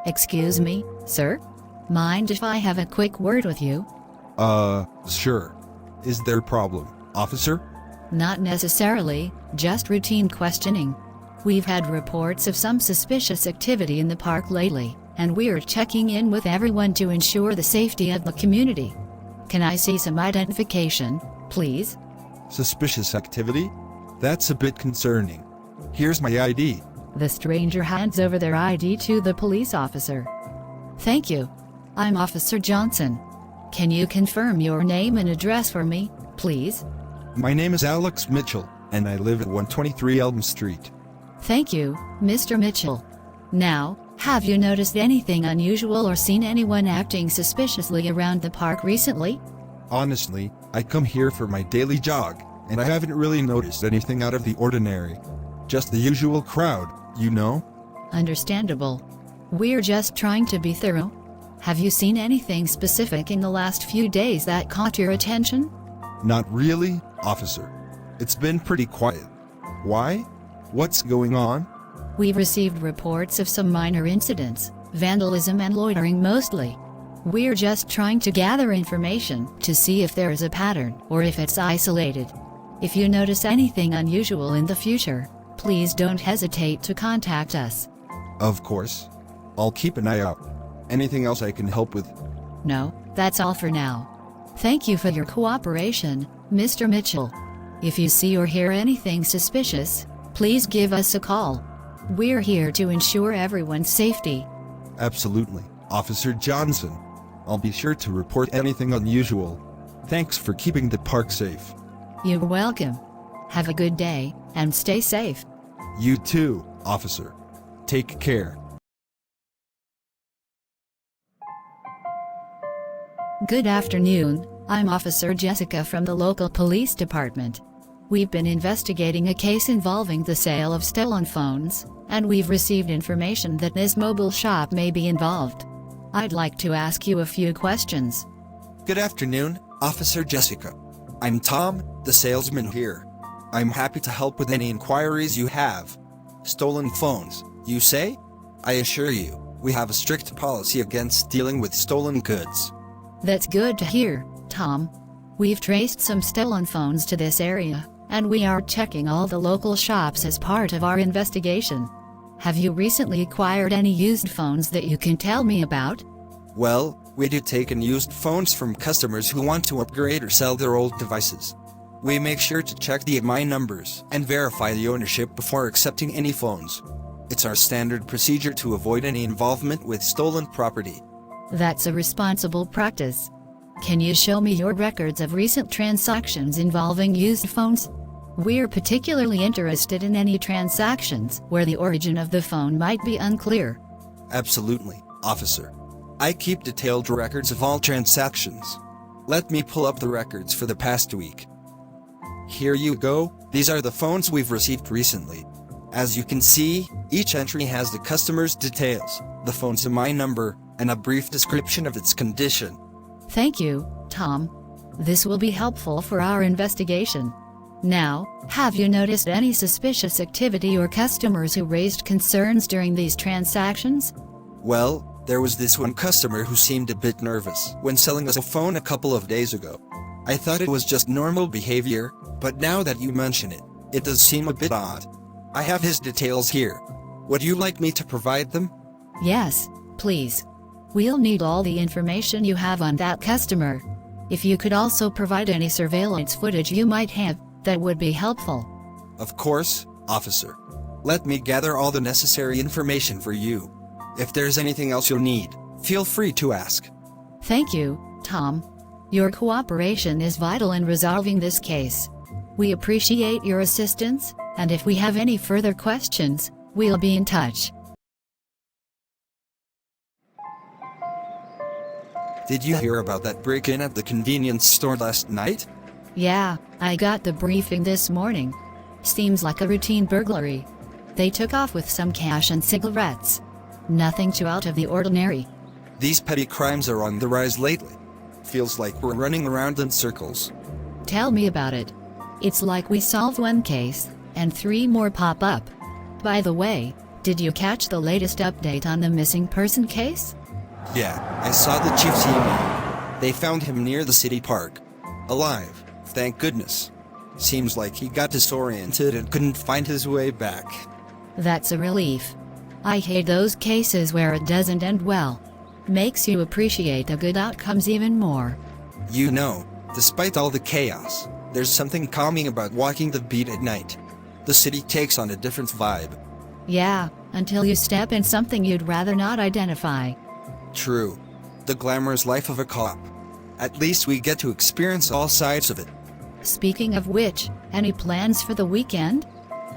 Excuse me, sir? Mind if I have a quick word with you? Sure. Is there a problem, officer? Not necessarily, just routine questioning. We've had reports of some suspicious activity in the park lately, and we're checking in with everyone to ensure the safety of the community. Can I see some identification, please? Suspicious activity? That's a bit concerning. Here's my ID. The stranger hands over their ID to the police officer. Thank you. I'm Officer Johnson. Can you confirm your name and address for me, please? My name is Alex Mitchell, and I live at 123 Elm Street. Thank you, Mr. Mitchell. Now, have you noticed anything unusual or seen anyone acting suspiciously around the park recently? Honestly, I come here for my daily jog, and I haven't really noticed anything out of the ordinary. Just the usual crowd, you know? Understandable. We're just trying to be thorough. Have you seen anything specific in the last few days that caught your attention? Not really, officer. It's been pretty quiet. Why? What's going on? We've received reports of some minor incidents, vandalism and loitering mostly. We're just trying to gather information to see if there is a pattern or if it's isolated. If you notice anything unusual in the future, please don't hesitate to contact us. Of course. I'll keep an eye out. Anything else I can help with? No, that's all for now. Thank you for your cooperation, Mr. Mitchell. If you see or hear anything suspicious, please give us a call. We're here to ensure everyone's safety. Absolutely, Officer Johnson. I'll be sure to report anything unusual. Thanks for keeping the park safe. You're welcome. Have a good day, and stay safe. You too, officer. Take care. Good afternoon, I'm Officer Jessica from the local police department. We've been investigating a case involving the sale of stolen phones, and we've received information that this mobile shop may be involved. I'd like to ask you a few questions. Good afternoon, Officer Jessica. I'm Tom, the salesman here. I'm happy to help with any inquiries you have. Stolen phones, you say? I assure you, we have a strict policy against dealing with stolen goods. That's good to hear, Tom. We've traced some stolen phones to this area, and we are checking all the local shops as part of our investigation. Have you recently acquired any used phones that you can tell me about? Well, we do take in used phones from customers who want to upgrade or sell their old devices. We make sure to check the MI numbers and verify the ownership before accepting any phones. It's our standard procedure to avoid any involvement with stolen property. That's a responsible practice. Can you show me your records of recent transactions involving used phones? We're particularly interested in any transactions where the origin of the phone might be unclear. Absolutely, officer. I keep detailed records of all transactions. Let me pull up the records for the past week. Here you go, these are the phones we've received recently. As you can see, each entry has the customer's details, the phone's MI number, and a brief description of its condition. Thank you, Tom. This will be helpful for our investigation. Now, have you noticed any suspicious activity or customers who raised concerns during these transactions? Well, there was this one customer who seemed a bit nervous when selling us a phone a couple of days ago. I thought it was just normal behavior, but now that you mention it, it does seem a bit odd. I have his details here. Would you like me to provide them? Yes, please. We'll need all the information you have on that customer. If you could also provide any surveillance footage you might have, that would be helpful. Of course, officer. Let me gather all the necessary information for you. If there's anything else you'll need, feel free to ask. Thank you, Tom. Your cooperation is vital in resolving this case. We appreciate your assistance, and if we have any further questions, we'll be in touch. Did you hear about that break-in at the convenience store last night? Yeah, I got the briefing this morning. Seems like a routine burglary. They took off with some cash and cigarettes. Nothing too out of the ordinary. These petty crimes are on the rise lately. Feels like we're running around in circles. Tell me about it. It's like we solved one case, and 3 more pop up. By the way, Did you catch the latest update on the missing person case? Yeah, I saw the chief's email. They found him near the city park. Alive, thank goodness. Seems like he got disoriented and couldn't find his way back. That's a relief. I hate those cases where it doesn't end well. Makes you appreciate the good outcomes even more. You know, despite all the chaos, there's something calming about walking the beat at night. The city takes on a different vibe. Yeah, until you step in something you'd rather not identify. True. The glamorous life of a cop. At least we get to experience all sides of it. Speaking of which, any plans for the weekend?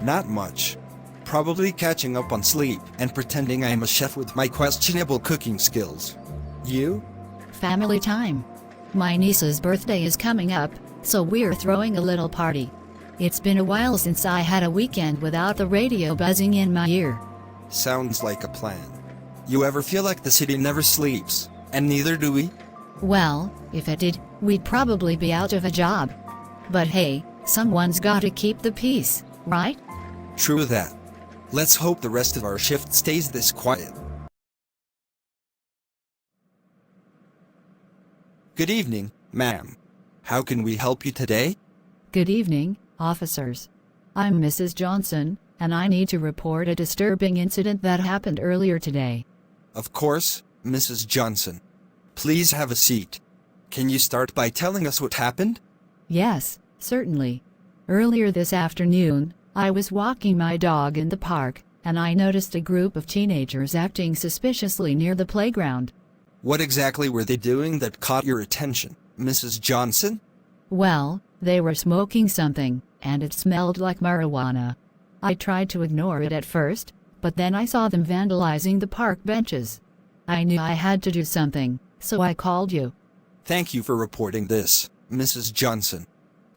Not much. Probably catching up on sleep and pretending I'm a chef with my questionable cooking skills. You? Family time. My niece's birthday is coming up, so we're throwing a little party. It's been a while since I had a weekend without the radio buzzing in my ear. Sounds like a plan. You ever feel like the city never sleeps, and neither do we? Well, if it did, we'd probably be out of a job. But hey, someone's gotta keep the peace, right? True that. Let's hope the rest of our shift stays this quiet. Good evening, ma'am. How can we help you today? Good evening, officers. I'm Mrs. Johnson, and I need to report a disturbing incident that happened earlier today. Of course, Mrs. Johnson. Please have a seat. Can you start by telling us what happened? Yes, certainly. Earlier this afternoon, I was walking my dog in the park, and I noticed a group of teenagers acting suspiciously near the playground. What exactly were they doing that caught your attention, Mrs. Johnson? Well, they were smoking something, and it smelled like marijuana. I tried to ignore it at first, but then I saw them vandalizing the park benches. I knew I had to do something, so I called you. Thank you for reporting this, Mrs. Johnson.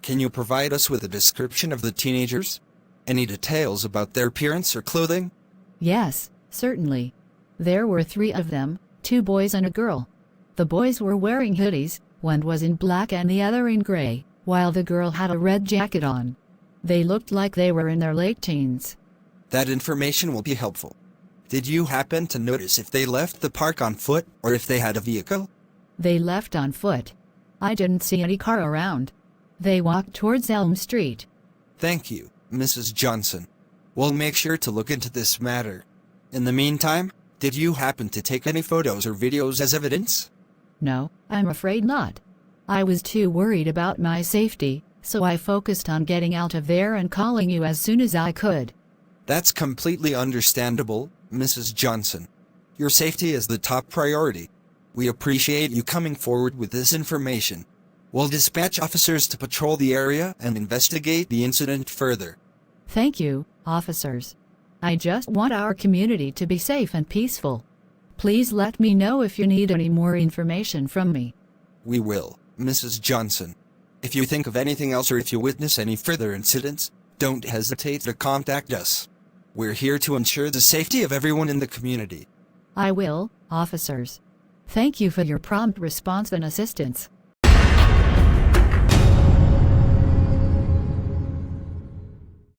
Can you provide us with a description of the teenagers? Any details about their appearance or clothing? Yes, certainly. There were 3 of them, 2 boys and a girl. The boys were wearing hoodies, one was in black and the other in gray, while the girl had a red jacket on. They looked like they were in their late teens. That information will be helpful. Did you happen to notice if they left the park on foot or if they had a vehicle? They left on foot. I didn't see any car around. They walked towards Elm Street. Thank you, Mrs. Johnson. We'll make sure to look into this matter. In the meantime, did you happen to take any photos or videos as evidence? No, I'm afraid not. I was too worried about my safety, so I focused on getting out of there and calling you as soon as I could. That's completely understandable, Mrs. Johnson. Your safety is the top priority. We appreciate you coming forward with this information. We'll dispatch officers to patrol the area and investigate the incident further. Thank you, officers. I just want our community to be safe and peaceful. Please let me know if you need any more information from me. We will, Mrs. Johnson. If you think of anything else or if you witness any further incidents, don't hesitate to contact us. We're here to ensure the safety of everyone in the community. I will, officers. Thank you for your prompt response and assistance.